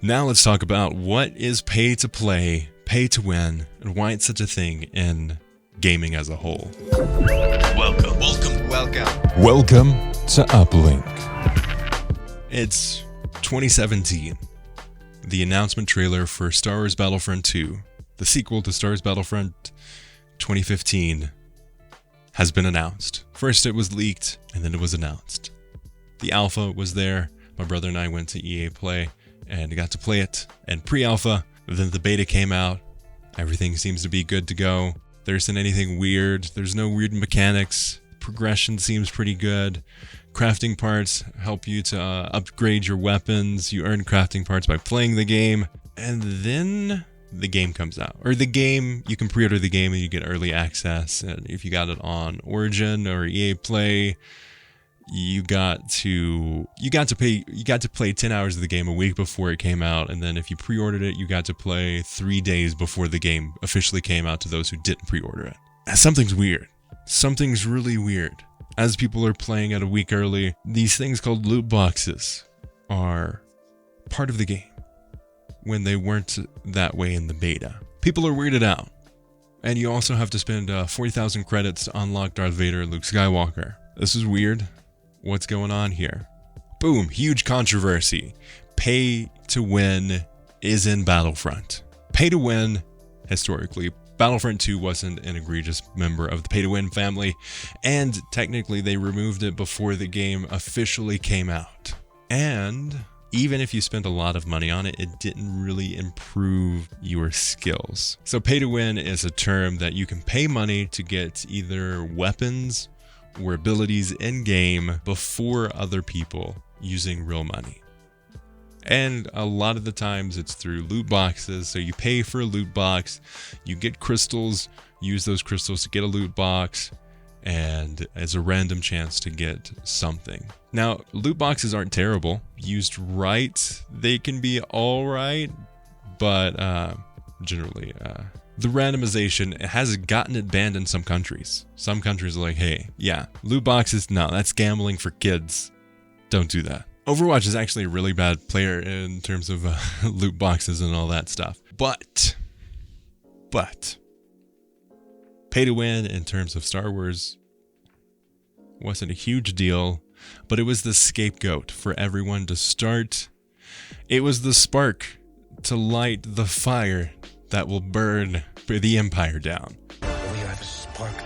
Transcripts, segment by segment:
Now let's talk about what is pay to play, pay to win, and why it's such a thing in gaming as a whole. Welcome to Uplink. It's 2017. The announcement trailer for Star Wars Battlefront 2, the sequel to Star Wars Battlefront 2015, has been announced. First it was leaked, and then it was announced. The alpha was there. My brother and I went to EA Play and got to play it. And pre-alpha, then the beta came out. Everything seems to be good to go. There isn't anything weird. There's no weird mechanics. Progression seems pretty good. Crafting parts help you to upgrade your weapons. You earn crafting parts by playing the game. And then the game comes out. Or the game, you can pre-order the game and you get early access. And if you got it on Origin or EA Play, you got to play 10 hours of the game a week before it came out, and then if you pre-ordered it, you got to play 3 days before the game officially came out to those who didn't pre-order it. Something's weird. Something's really weird. As people are playing it a week early, these things called loot boxes are part of the game when they weren't that way in the beta. People are weirded out. And you also have to spend 40,000 credits to unlock Darth Vader and Luke Skywalker. This is weird. What's going on here? Boom, huge controversy. Pay to win is in Battlefront. Pay to win, historically, Battlefront 2 wasn't an egregious member of the pay to win family, and technically they removed it before the game officially came out. And even if you spent a lot of money on it, it didn't really improve your skills. So pay to win is a term that you can pay money to get either weapons or abilities in-game before other people using real money. And a lot of the times it's through loot boxes. So you pay for a loot box, you get crystals, use those crystals to get a loot box, and as a random chance to get something. Now, loot boxes aren't terrible. Used right, they can be alright, but generally, the randomization has gotten it banned in some countries. Some countries are like, hey, yeah, loot boxes, no, that's gambling for kids. Don't do that. Overwatch is actually a really bad player in terms of loot boxes and all that stuff. But, pay to win in terms of Star Wars wasn't a huge deal, but it was the scapegoat for everyone to start. It was the spark to light the fire that will burn the Empire down. We have a spark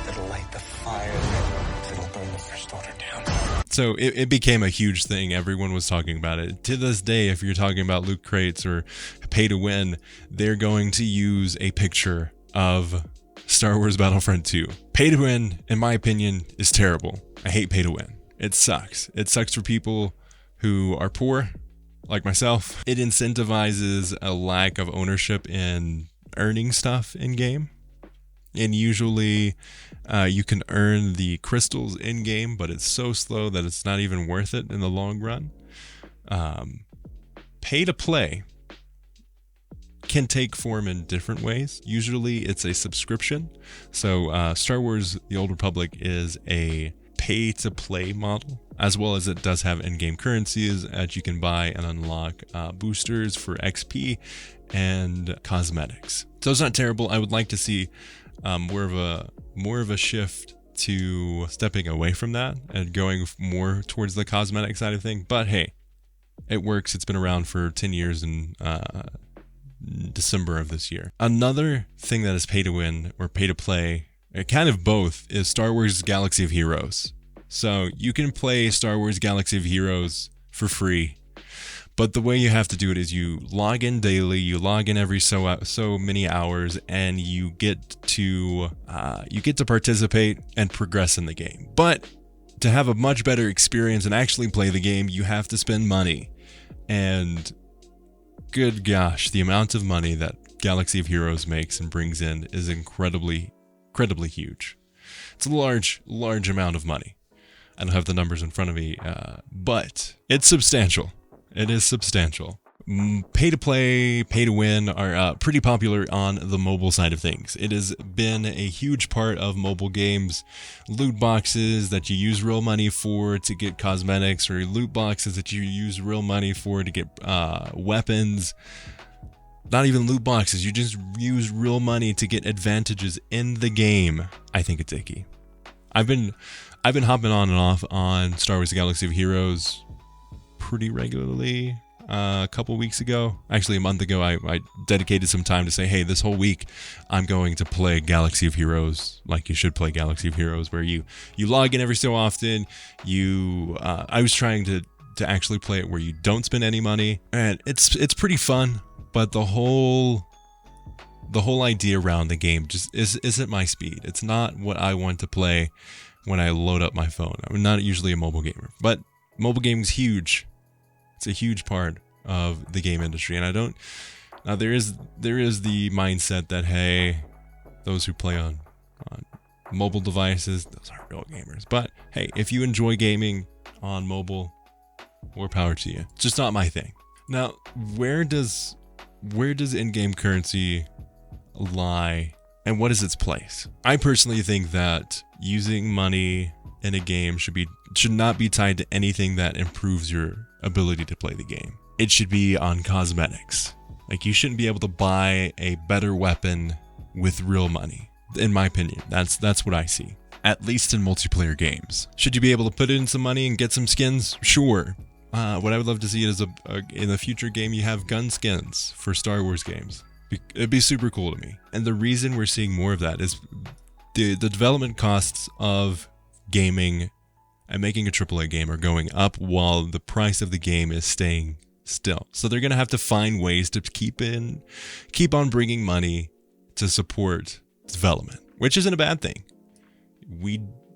that'll light the fire that'll burn the First Order down. So it became a huge thing. Everyone was talking about it. To this day, if you're talking about loot crates or pay to win, they're going to use a picture of Star Wars Battlefront 2. Pay to win, in my opinion, is terrible. I hate pay to win. It sucks. It sucks for people who are poor, like myself. It incentivizes a lack of ownership in earning stuff in game. And usually you can earn the crystals in game, but it's so slow that it's not even worth it in the long run. Pay to play can take form in different ways. Usually it's a subscription. So Star Wars The Old Republic is a pay to play model, as well as it does have in-game currencies that you can buy and unlock boosters for XP and cosmetics. So it's not terrible. I would like to see more of a shift to stepping away from that and going more towards the cosmetic side of things. But hey, it works. It's been around for 10 years in December of this year. Another thing that is pay to win or pay to play, kind of both, is Star Wars Galaxy of Heroes. So you can play Star Wars Galaxy of Heroes for free, but the way you have to do it is you log in daily, you log in every so many hours, and you get to participate and progress in the game. But to have a much better experience and actually play the game, you have to spend money. And good gosh, the amount of money that Galaxy of Heroes makes and brings in is incredibly huge. It's a large amount of money. I don't have the numbers in front of me, but it's substantial. It is substantial. pay to play, pay to win are pretty popular on the mobile side of things. It has been a huge part of mobile games. Loot boxes that you use real money for to get cosmetics, or loot boxes that you use real money for to get weapons. Not even loot boxes, you just use real money to get advantages in the game. I think it's icky. I've been hopping on and off on Star Wars: Galaxy of Heroes pretty regularly. A couple weeks ago, actually a month ago, I dedicated some time to say, hey, this whole week I'm going to play Galaxy of Heroes like you should play Galaxy of Heroes, where you log in every so often. I was trying to actually play it where you don't spend any money, and it's pretty fun, but the whole idea around the game just isn't my speed. It's not what I want to play when I load up my phone. I'm not usually a mobile gamer, but mobile gaming's huge. It's a huge part of the game industry, and there is the mindset that, hey, those who play on mobile devices, those aren't real gamers. But hey, if you enjoy gaming on mobile, more power to you. It's just not my thing. Now, where does in-game currency lie, and what is its place? I personally think that using money in a game should not be tied to anything that improves your ability to play the game. It should be on cosmetics. Like, you shouldn't be able to buy a better weapon with real money. In my opinion, that's what I see. At least in multiplayer games. Should you be able to put in some money and get some skins? Sure. What I would love to see is in a future game you have gun skins for Star Wars games. It'd be super cool to me. And the reason we're seeing more of that is the development costs of gaming and making a AAA game are going up while the price of the game is staying still. So they're going to have to find ways to keep on bringing money to support development, which isn't a bad thing.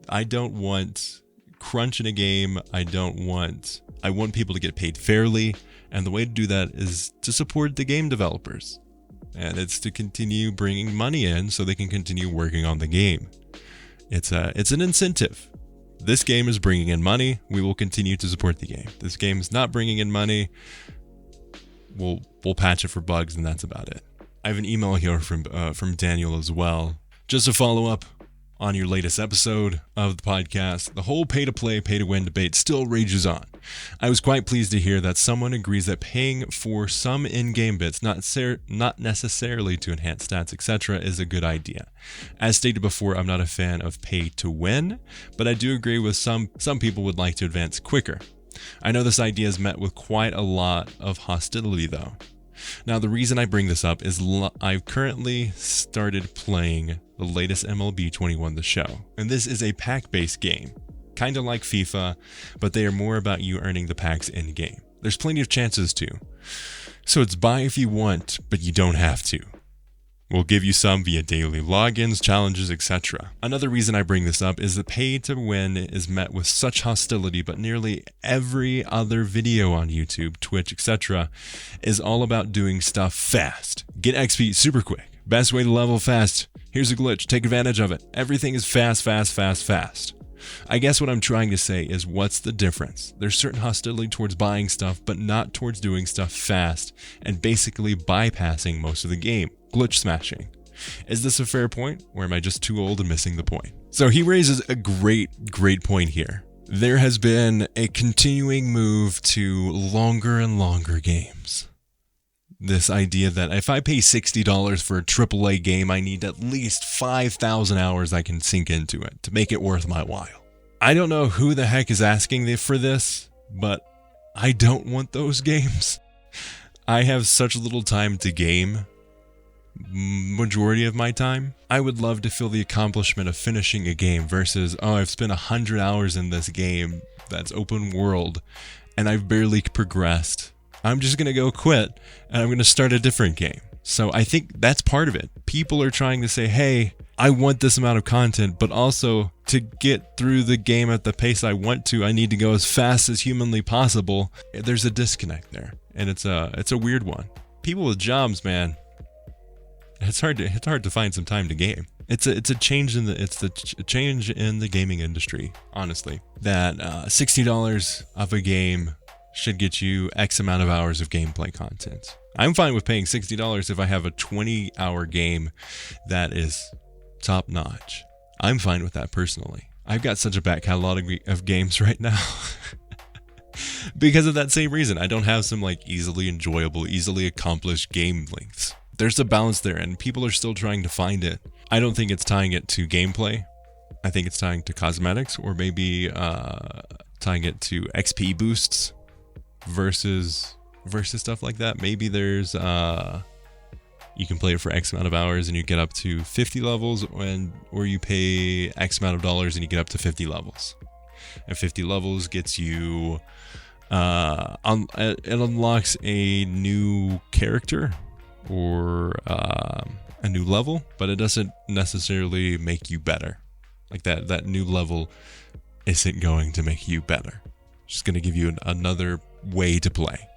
I don't want crunch in a game. I want people to get paid fairly, and the way to do that is to support the game developers. And it's to continue bringing money in so they can continue working on the game. It's an incentive. This game is bringing in money. We will continue to support the game. This game is not bringing in money. We'll patch it for bugs, and that's about it. I have an email here from Daniel as well. Just to follow up on your latest episode of the podcast, the whole pay-to-play, pay-to-win debate still rages on. I was quite pleased to hear that someone agrees that paying for some in-game bits, not necessarily to enhance stats, etc., is a good idea. As stated before, I'm not a fan of pay-to-win, but I do agree with some people would like to advance quicker. I know this idea is met with quite a lot of hostility, though. Now, the reason I bring this up is I've currently started playing the latest MLB 21 The Show, and this is a pack-based game, kind of like FIFA, but they are more about you earning the packs in-game. There's plenty of chances to, so it's buy if you want, but you don't have to. We'll give you some via daily logins, challenges, etc. Another reason I bring this up is that pay to win is met with such hostility, but nearly every other video on YouTube, Twitch, etc. is all about doing stuff fast. Get XP super quick. Best way to level fast. Here's a glitch. Take advantage of it. Everything is fast, fast, fast, fast. I guess what I'm trying to say is, what's the difference? There's certain hostility towards buying stuff, but not towards doing stuff fast and basically bypassing most of the game. Glitch smashing. Is this a fair point, or am I just too old and missing the point? So he raises a great point here. There has been a continuing move to longer and longer games. This idea that if I pay $60 for a AAA game, I need at least 5,000 hours I can sink into it to make it worth my while. I don't know who the heck is asking for this, but I don't want those games. I have such little time to game. Majority of my time, I would love to feel the accomplishment of finishing a game versus, I've spent 100 hours in this game that's open world and I've barely progressed. I'm just gonna go quit and I'm gonna start a different game. So I think that's part of it. People are trying to say, hey, I want this amount of content, but also to get through the game at the pace I want to, I need to go as fast as humanly possible. There's a disconnect there, and it's a weird one. People with jobs, man, it's hard to find some time to game. It's a change in the change in the gaming industry, honestly. That $60 of a game should get you X amount of hours of gameplay content. I'm fine with paying $60 if I have a 20-hour game that is top notch. I'm fine with that personally. I've got such a back catalog of games right now. Because of that same reason, I don't have some like easily enjoyable, easily accomplished game lengths. There's a balance there, and people are still trying to find it. I don't think it's tying it to gameplay. I think it's tying to cosmetics, or maybe tying it to XP boosts versus stuff like that. Maybe there's you can play it for X amount of hours and you get up to 50 levels, or you pay X amount of dollars and you get up to 50 levels. And 50 levels gets you it unlocks a new character or a new level, but it doesn't necessarily make you better. Like that new level isn't going to make you better. It's just going to give you another way to play.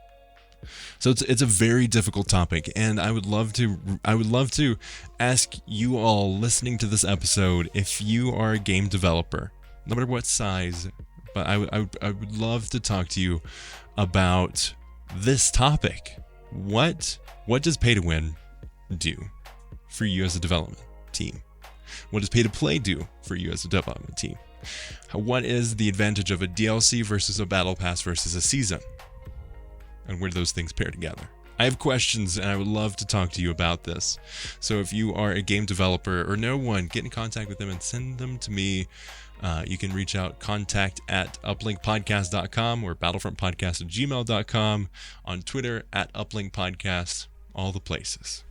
So it's a very difficult topic, and I would love to ask you all listening to this episode, if you are a game developer, no matter what size, but I would love to talk to you about this topic. What does pay to win do for you as a development team? What does pay to play do for you as a development team? What is the advantage of a DLC versus a battle pass versus a season? And where do those things pair together? I have questions, and I would love to talk to you about this. So if you are a game developer or know one, get in contact with them and send them to me. You can reach out, contact@uplinkpodcast.com or battlefrontpodcast@gmail.com, on Twitter @uplinkpodcast, all the places.